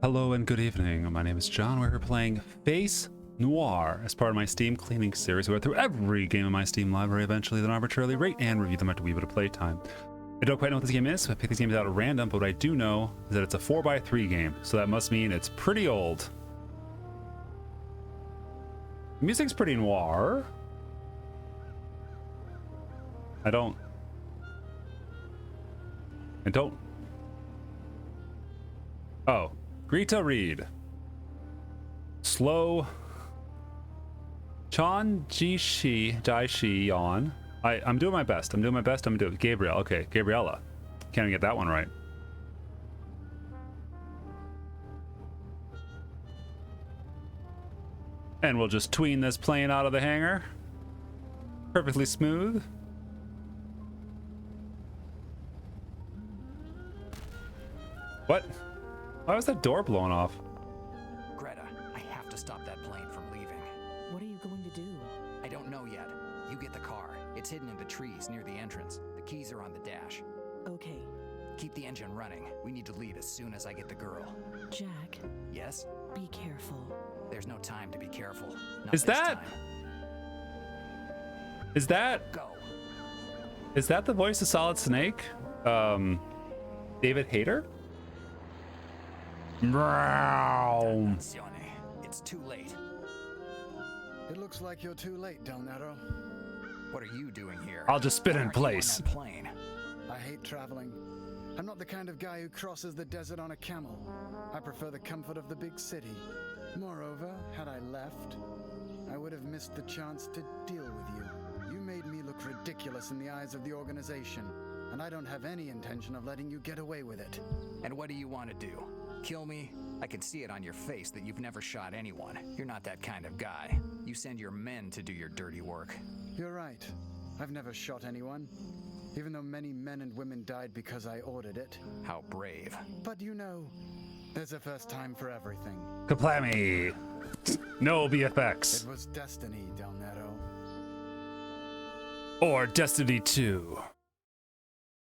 Hello and good evening. My name is John. We're playing Face Noir as part of my Steam cleaning series. We go through every game in my Steam library, eventually then arbitrarily rate and review them after a wee bit of playtime. I don't quite know what this game is, so I picked these games out at random, but what I do know is that it's a 4x3 game, so that must mean it's pretty old. The music's pretty noir. I don't. Oh. Greta Reed. Slow. Chan Ji Shi Dai Shi Yon. I'm doing my best. I'm doing it. Gabrielle. Okay, Gabriella. Can't even get that one right. And we'll just tween this plane out of the hangar. Perfectly smooth. What? Why was that door blown off? Greta, I have to stop that plane from leaving. What are you going to do? I don't know yet. You get the car. It's hidden in the trees near the entrance. The keys are on the dash. Okay. Keep the engine running. We need to leave as soon as I get the girl. Jack, Yes? be careful. There's no time to be careful. Not Is this that- time. Go. Is that the voice of Solid Snake? David Hayter? Meow. Attenzione. It's too late. It looks like you're too late, Del Nero. What are you doing here? I'll just spin Why in aren't you on place. that plane? I hate traveling. I'm not the kind of guy who crosses the desert on a camel. I prefer the comfort of the big city. Moreover, had I left, I would have missed the chance to deal with you. You made me look ridiculous in the eyes of the organization, and I don't have any intention of letting you get away with it. And what do you want to do? Kill me? I can see it on your face that you've never shot anyone. You're not that kind of guy. You send your men to do your dirty work. You're right. I've never shot anyone, even though many men and women died because I ordered it. How brave. But you know, there's a first time for everything. Kaplami. No VFX. It was destiny, Del Nero. Or Destiny 2.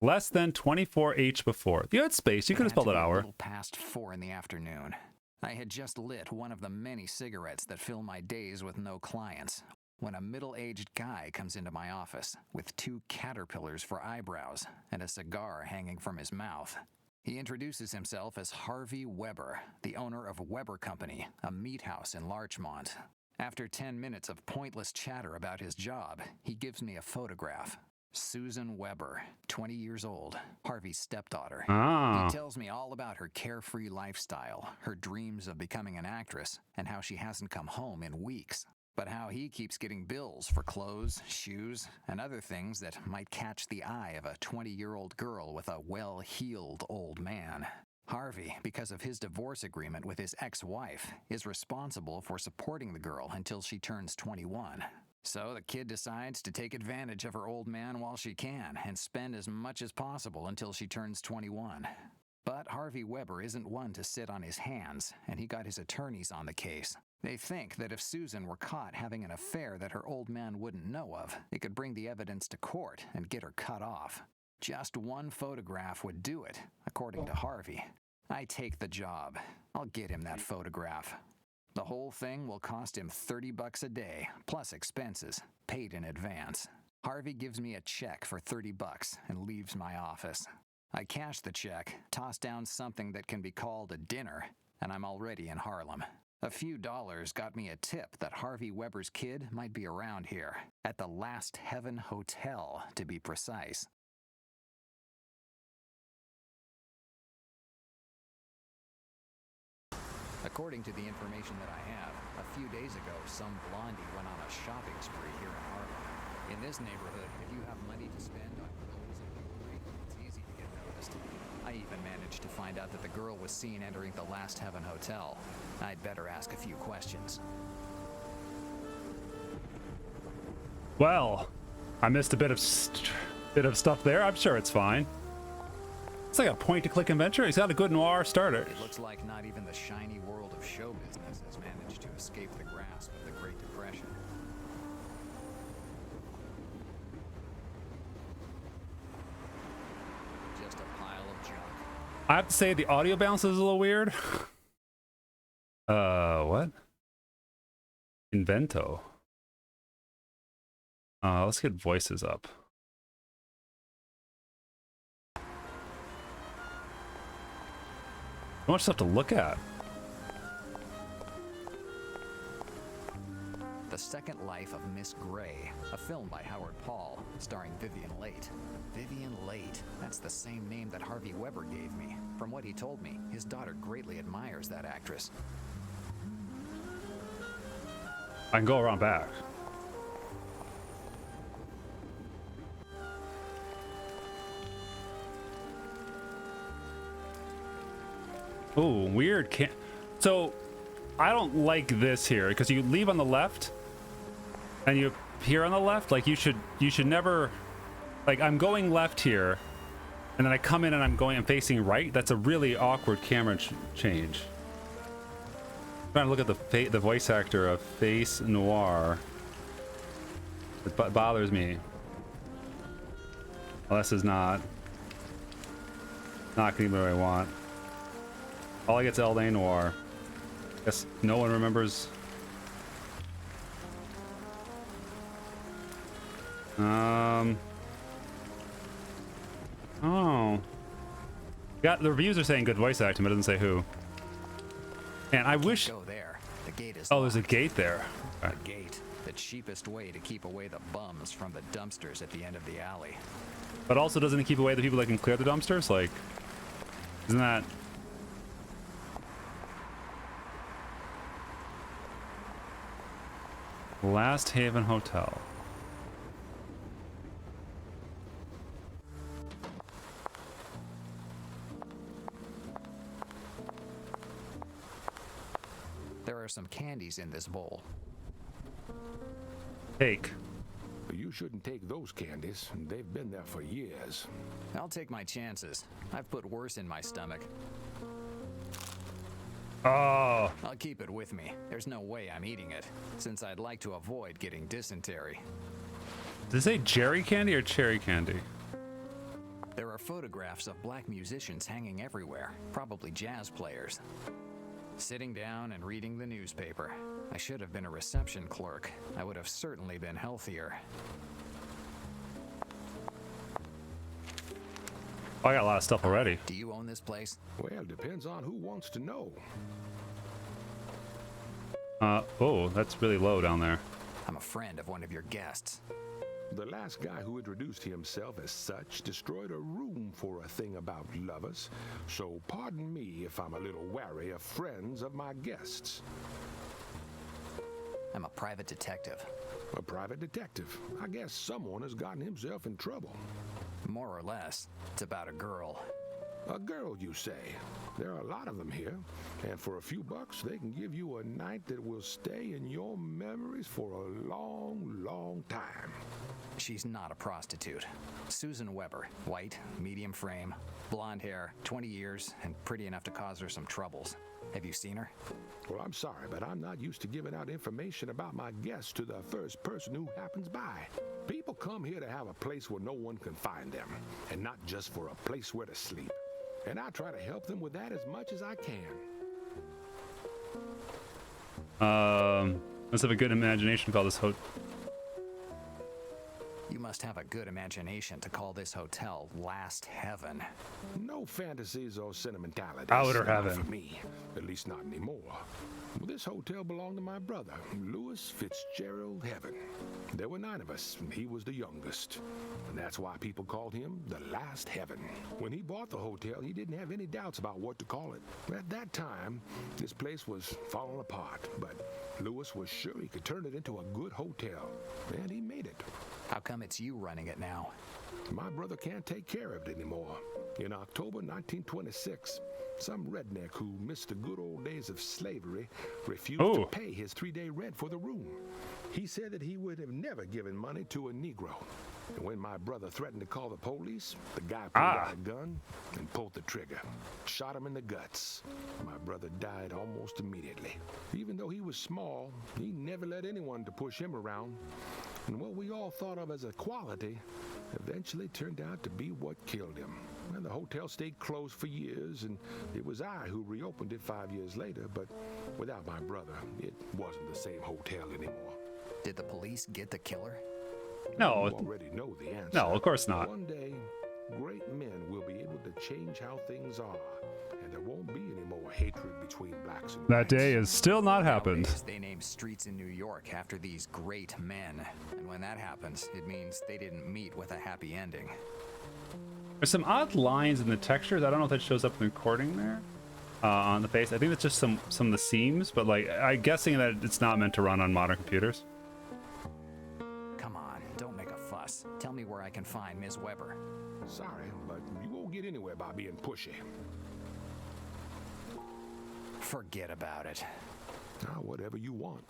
Less than 24H before. You had space. You could have spelled an A hour. little past 4 in the afternoon. I had just lit one of the many cigarettes that fill my days with no clients when a middle-aged guy comes into my office with 2 caterpillars for eyebrows and a cigar hanging from his mouth. He introduces himself as Harvey Weber, the owner of Weber Company, a meat house in Larchmont. After 10 minutes of pointless chatter about his job, he gives me a photograph. Susan Weber, 20 years old, Harvey's stepdaughter. Ah. He tells me all about her carefree lifestyle, her dreams of becoming an actress, and how she hasn't come home in weeks. But how he keeps getting bills for clothes, shoes, and other things that might catch the eye of a 20-year-old girl with a well-heeled old man. Harvey, because of his divorce agreement with his ex-wife, is responsible for supporting the girl until she turns 21. So the kid decides to take advantage of her old man while she can and spend as much as possible until she turns 21. But Harvey Weber isn't one to sit on his hands, and he got his attorneys on the case. They think that if Susan were caught having an affair that her old man wouldn't know of, it could bring the evidence to court and get her cut off. Just one photograph would do it, according to Harvey. I take the job. I'll get him that photograph. The whole thing will cost him $30 a day, plus expenses, paid in advance. Harvey gives me a check for $30 and leaves my office. I cash the check, toss down something that can be called a dinner, and I'm already in Harlem. A few dollars got me a tip that Harvey Weber's kid might be around here, at the Last Heaven Hotel, to be precise. According to the information that I have, a few days ago, some blondie went on a shopping spree here in Harlem. In this neighborhood, if you have money to spend on clothes and jewelry, it's easy to get noticed. I even managed to find out that the girl was seen entering the Last Heaven Hotel. I'd better ask a few questions. Well, I missed a bit of stuff there. I'm sure it's fine. It's like a point-to-click adventure. He's got a good noir starter. It looks like not even the shiny world of show business has managed to escape the grasp of the Great Depression. Just a pile of junk. I have to say the audio bounce is a little weird. What? Invento. Let's get voices up. So much stuff to look at. The Second Life of Miss Gray, a film by Howard Paul, starring Vivian Leight. Vivian Leight, that's the same name that Harvey Weber gave me. From what he told me, his daughter greatly admires that actress. I can go around back. Oh, weird. Can't. So, I don't like this here because you leave on the left, and you appear on the left. Like you should never. Like I'm going left here, and then I come in and I'm facing right. That's a really awkward camera change. I'm trying to look at the voice actor of Face Noir. It bothers me. Well, this is not getting what I want. All I get's L.A. Noir. Guess no one remembers. Oh. Yeah, the reviews are saying good voice acting, but it doesn't say who. And I wish. Go there. The gate is Oh, there's a locked. gate there. Okay. The gate, the cheapest way to keep away the bums from the dumpsters at the end of the alley. But also, doesn't it keep away the people that can clear the dumpsters? Like, isn't that? Last Haven Hotel. There are some candies in this bowl. Take. You shouldn't take those candies. They've been there for years. I'll take my chances. I've put worse in my stomach. Oh. I'll keep it with me. There's no way I'm eating it, since I'd like to avoid getting dysentery. Did it say Jerry candy or cherry candy? There are photographs of black musicians hanging everywhere, probably jazz players. Sitting down and reading the newspaper. I should have been a reception clerk. I would have certainly been healthier. Oh, I got a lot of stuff already. Do you own this place? Well, depends on who wants to know. Oh, that's really low down there. I'm a friend of one of your guests. The last guy who introduced himself as such destroyed a room for a thing about lovers. So pardon me if I'm a little wary of friends of my guests. I'm a private detective. A private detective. I guess someone has gotten himself in trouble. More or less. It's about a girl. A girl, you say? There are a lot of them here, and for a few bucks, they can give you a night that will stay in your memories for a long, long time. She's not a prostitute. Susan Weber, white, medium frame, blonde hair, 20 years, and pretty enough to cause her some troubles. Have you seen her? Well, I'm sorry, but I'm not used to giving out information about my guests to the first person who happens by. People come here to have a place where no one can find them, and not just for a place where to sleep. And I try to help them with that as much as I can. Must have a good imagination to call this hotel. You must have a good imagination to call this hotel Last Heaven. No fantasies or sentimentalities. Outer Not heaven. for me, at least not anymore. Well, this hotel belonged to my brother, Louis Fitzgerald Heaven. There were 9 of us, and he was the youngest. And that's why people called him the Last Heaven. When he bought the hotel, he didn't have any doubts about what to call it. At that time, this place was falling apart, but Louis was sure he could turn it into a good hotel, and he made it. How come it's you running it now? My brother can't take care of it anymore. In October 1926, some redneck who missed the good old days of slavery refused to pay his 3-day rent for the room. He said that he would have never given money to a Negro. And when my brother threatened to call the police, the guy pulled out a gun and pulled the trigger. Shot him in the guts. My brother died almost immediately. Even though he was small, he never let anyone to push him around. And what we all thought of as equality eventually turned out to be what killed him. And the hotel stayed closed for years, and it was I who reopened it 5 years later, but without my brother, it wasn't the same hotel anymore. Did the police get the killer? No, You already know the answer. no, of course not. One day, great men will be able to change how things are, and there won't be any more hatred between blacks and That whites. day has still not happened. Nowadays, they name streets in New York after these great men. And when that happens, it means they didn't meet with a happy ending. There's some odd lines in the textures. I don't know if that shows up in the recording there on the face. I think it's just some of the seams, but like I'm guessing that it's not meant to run on modern computers. Come on, don't make a fuss. Tell me where I can find Ms. Weber. Sorry, but you won't get anywhere by being pushy. Forget about it. Whatever you want.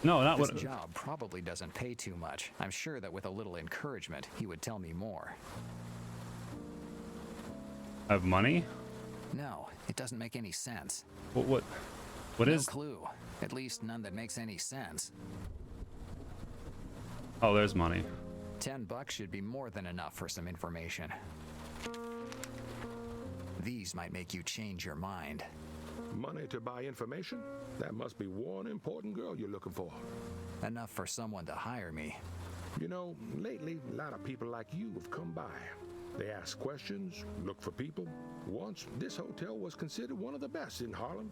No, not This what. job probably doesn't pay too much. I'm sure that with a little encouragement, he would tell me more. I have money. No, it doesn't make any sense. What No is? clue. At least none that makes any sense. Oh, there's money. $10 should be more than enough for some information. These might make you change your mind. Money to buy information? That must be one important girl you're looking for. Enough for someone to hire me. You know, lately, a lot of people like you have come by. They ask questions, look for people. Once, this hotel was considered one of the best in Harlem.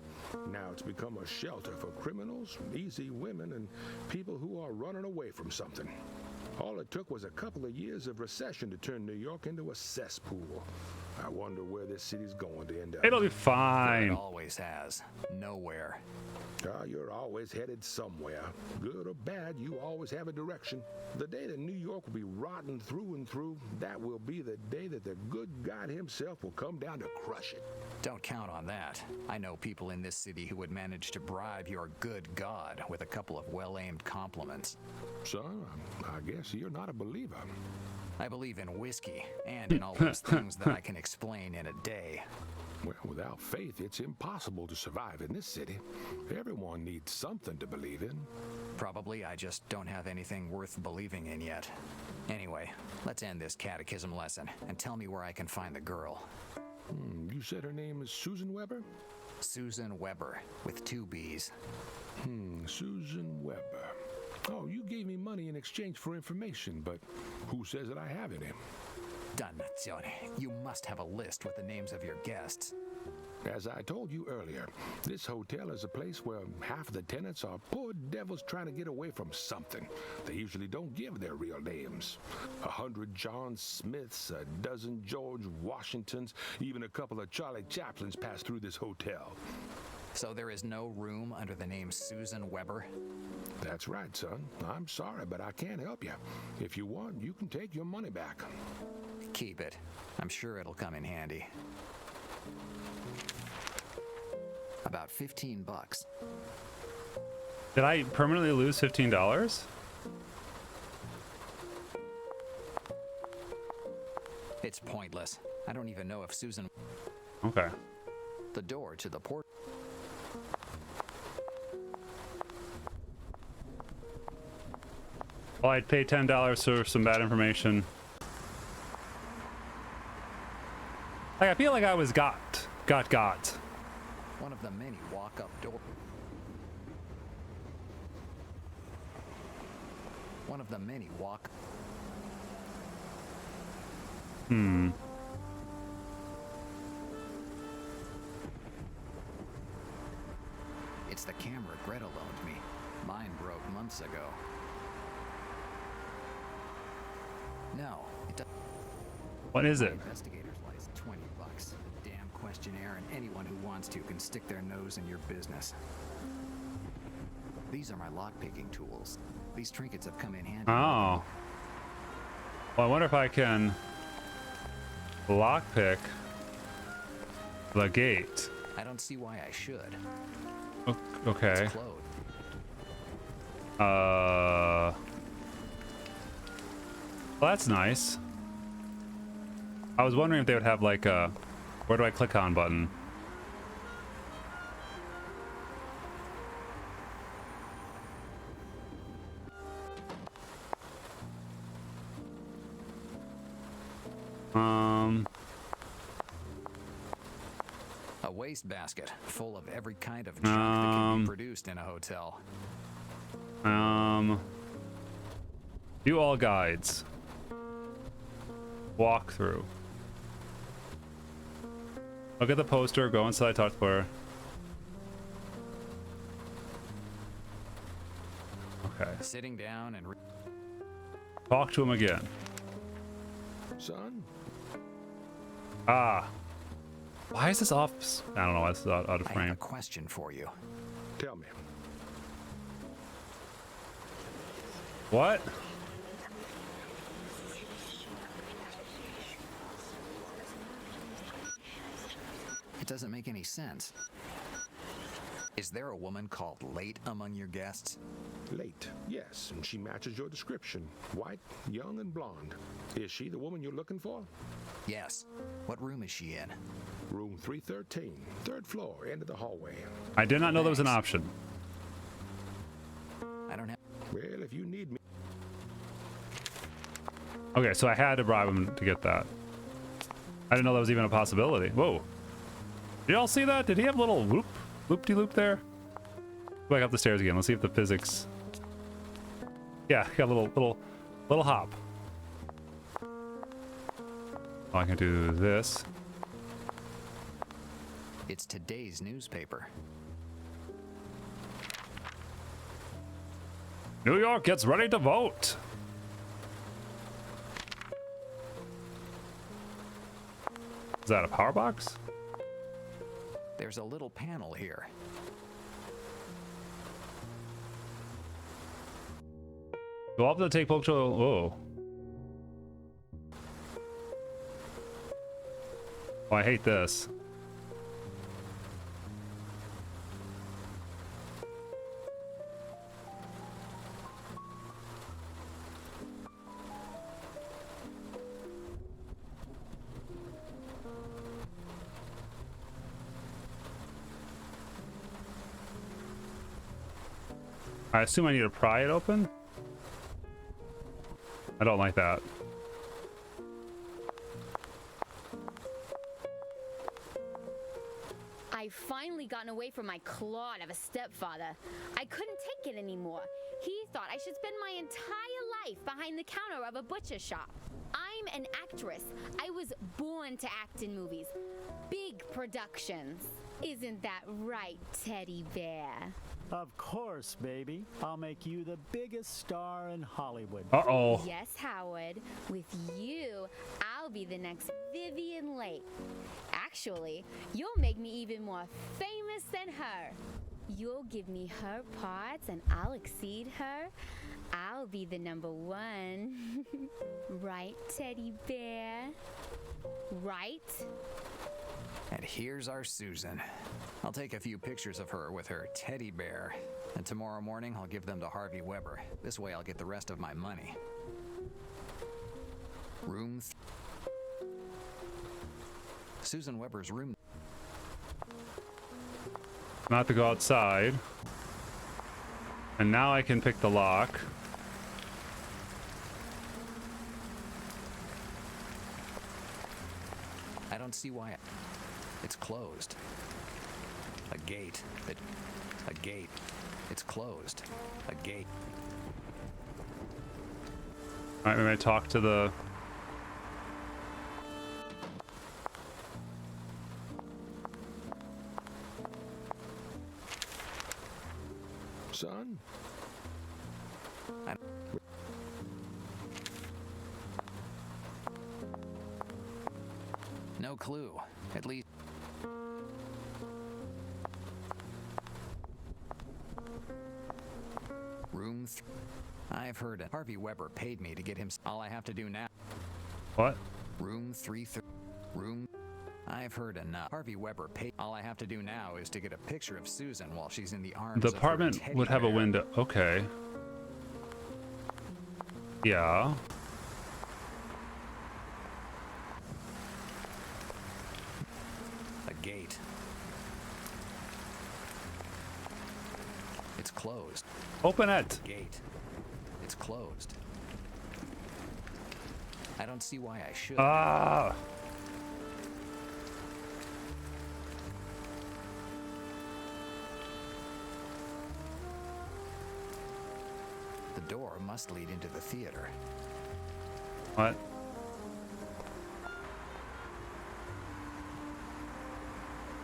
Now it's become a shelter for criminals, easy women, and people who are running away from something. All it took was a couple of years of recession to turn New York into a cesspool. I wonder where this city's going to end up. It'll be It fine. always has. Nowhere. You're always headed somewhere. Good or bad, you always have a direction. The day that New York will be rotten through and through, that will be the day that the good God himself will come down to crush it. Don't count on that. I know people in this city who would manage to bribe your good God with a couple of well-aimed compliments. Son, I guess you're not a believer. I believe in whiskey and in all those things that I can explain in a day. Well, without faith, it's impossible to survive in this city. Everyone needs something to believe in. Probably I just don't have anything worth believing in yet. Anyway, let's end this catechism lesson and tell me where I can find the girl. You said her name is Susan Weber? Susan Weber, with 2 B's. Susan Weber. Oh, you gave me money in exchange for information, but who says that I have any? Dannazione, you must have a list with the names of your guests. As I told you earlier, this hotel is a place where half the tenants are poor devils trying to get away from something. They usually don't give their real names. 100 John Smiths, a dozen George Washingtons, even a couple of Charlie Chaplins pass through this hotel. So there is no room under the name Susan Weber? That's right, son. I'm sorry, but I can't help you. If you want, you can take your money back. Keep it. I'm sure it'll come in handy. About $15. Did I permanently lose $15? It's pointless. I don't even know if Susan... Okay. The door to the port... Well, I'd pay $10 for some bad information. Like, I feel like I was got. One of the many walk-up doors. One of the many walk... It's the camera Greta loaned me. Mine broke months ago. No, it doesn't. What is it? Investigator's license, $20. A damn questionnaire, and anyone who wants to can stick their nose in your business. These are my lockpicking tools. These trinkets have come in handy. Oh. Well, I wonder if I can lockpick the gate. I don't see why I should. Okay. It's closed. Well, that's nice. I was wondering if they would have like a where do I click on button. wastebasket full of every kind of junk that can be produced in a hotel. View all guides. Walk through. Look at the poster. Go inside. Talk to her. Okay. Sitting down and Talk to him again. Son? Ah. Why is this off? I don't know why this is out of I have frame. a question for you. Tell me. What? It doesn't make any sense. Is there a woman called Late among your guests? Late, yes, and she matches your description. White, young, and blonde. Is she the woman you're looking for? Yes. What room is she in? Room 313, third floor, end of the hallway. I did not know there was an option. I don't have. Well, if you need me. Okay, so I had to bribe him to get that. I didn't know that was even a possibility. Whoa. Did y'all see that? Did he have a little loop-de-loop there? Go back up the stairs again. Let's see if the physics. Yeah, got a little hop. Oh, I can do this. It's today's newspaper. New York gets ready to vote. Is that a power box? There's a little panel here. Go up to the take photo. Whoa. Oh, I hate this. I assume I need to pry it open. I don't like that. I've finally gotten away from my clod of a stepfather. I couldn't take it anymore. He thought I should spend my entire life behind the counter of a butcher shop. I'm an actress. I was born to act in movies. Big productions. Isn't that right, Teddy Bear? Of course, baby. I'll make you the biggest star in Hollywood. Uh-oh. Yes, Howard. With you, I'll be the next Vivian Lake. Actually, you'll make me even more famous than her. You'll give me her parts and I'll exceed her. I'll be the #1. Right, Teddy Bear? Right? And here's our Susan. I'll take a few pictures of her with her teddy bear, and tomorrow morning I'll give them to Harvey Weber. This way I'll get the rest of my money. Room Susan Weber's room. Not to go outside. And now I can pick the lock. I don't see why it's closed. A gate. It's closed. A gate. Alright, maybe I talk to the... Son? No clue. At least. Room. I've heard it. Harvey Weber paid me to get him. All I have to do now. What? Room 330. Room. I've heard enough. Harvey Weber paid. All I have to do now is to get a picture of Susan while she's in the arms The of her apartment teddy would have a bear. window. Okay. Yeah. A gate. It's closed. Open it. Gate. It's closed. I don't see why I should. Ah. door must lead into the theater. What?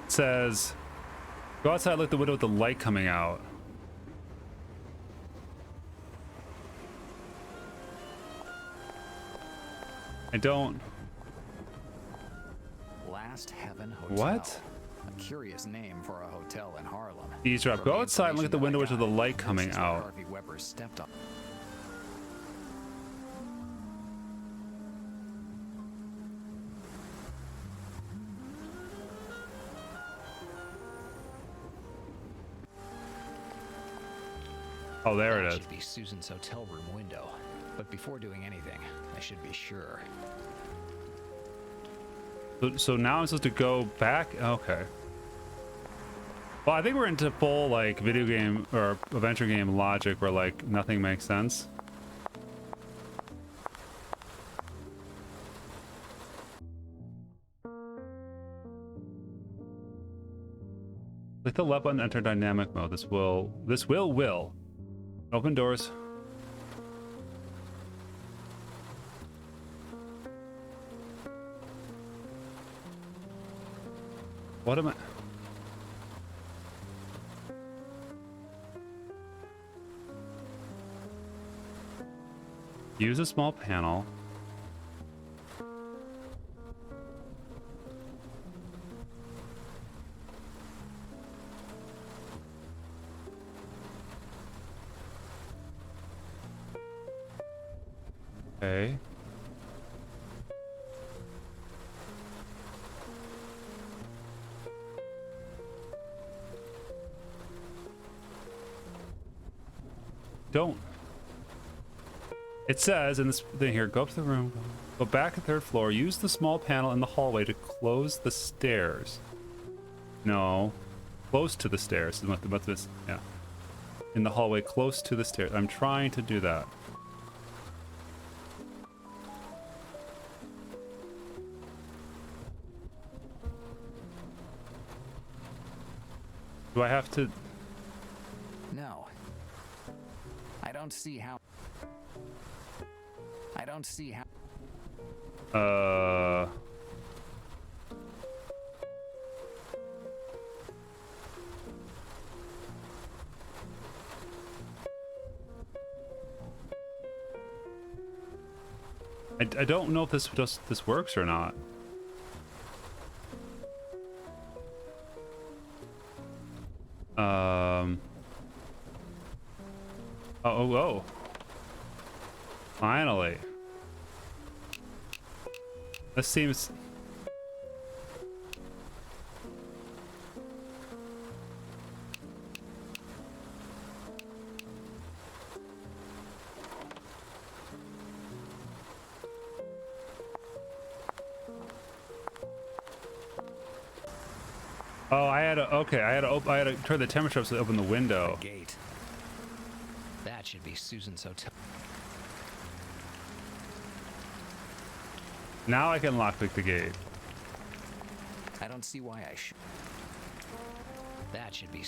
It says, go outside, look at the window with the light coming out. I don't. Last Heaven Hotel. What? A curious name for a hotel in Harlem. Eavesdrop. Go outside and look at the window with the light coming This is where out. Harvey Weber stepped on. Oh, there That it is. should be Susan's hotel room window. But before doing anything, I should be sure. So now I'm supposed to go back? Okay. Well, I think we're into full, like, video game or adventure game logic where, like, nothing makes sense. Click the left button to enter dynamic mode. This will. Open doors. What am I? Use a small panel. Okay. Don't. It says in this thing here, go up to the room, go back to the third floor, use the small panel in the hallway to close the stairs. No, close to the stairs is what this, yeah. In the hallway, close to the stairs. I'm trying to do that. Do I have to? No. I don't see how. I don't see how. I don't know if this works or not. Oh. Finally. This seems. Oh, I had to turn the temperature up so to open the window. Gate. That should be Susan's hotel. Now I can lockpick the gate. I don't see why I should. That should be.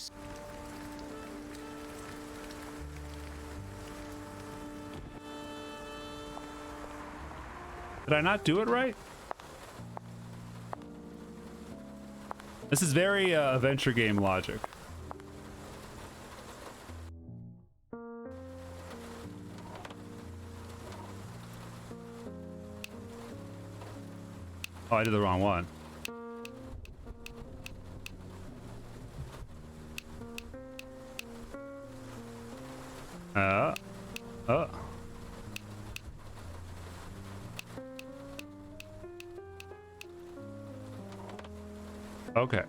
Did I not do it right? This is very adventure game logic. Oh, I did the wrong one. Okay.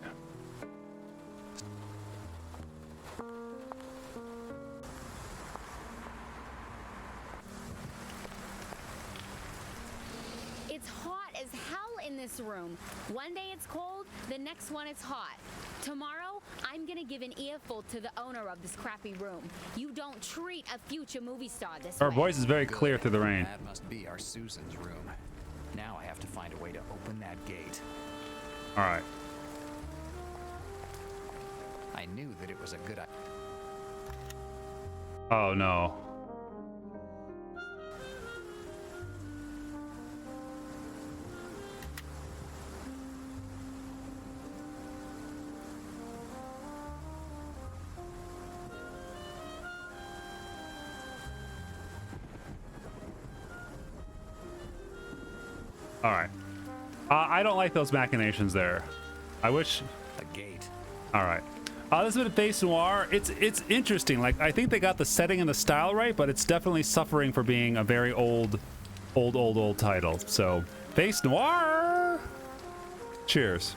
It's hot as hell in this room. One day it's cold, the next one it's hot. Tomorrow, I'm gonna give an earful to the owner of this crappy room. You don't treat a future movie star this Our way. voice is very clear through the rain. That must be our Susan's room. Now I have to find a way to open that gate. All right. I knew that it was a good idea. Oh no. All right. I don't like those machinations there. I wish. The gate. All right. This has been Face Noir. It's interesting. Like, I think they got the setting and the style right, but it's definitely suffering for being a very old title. So, Face Noir. Cheers.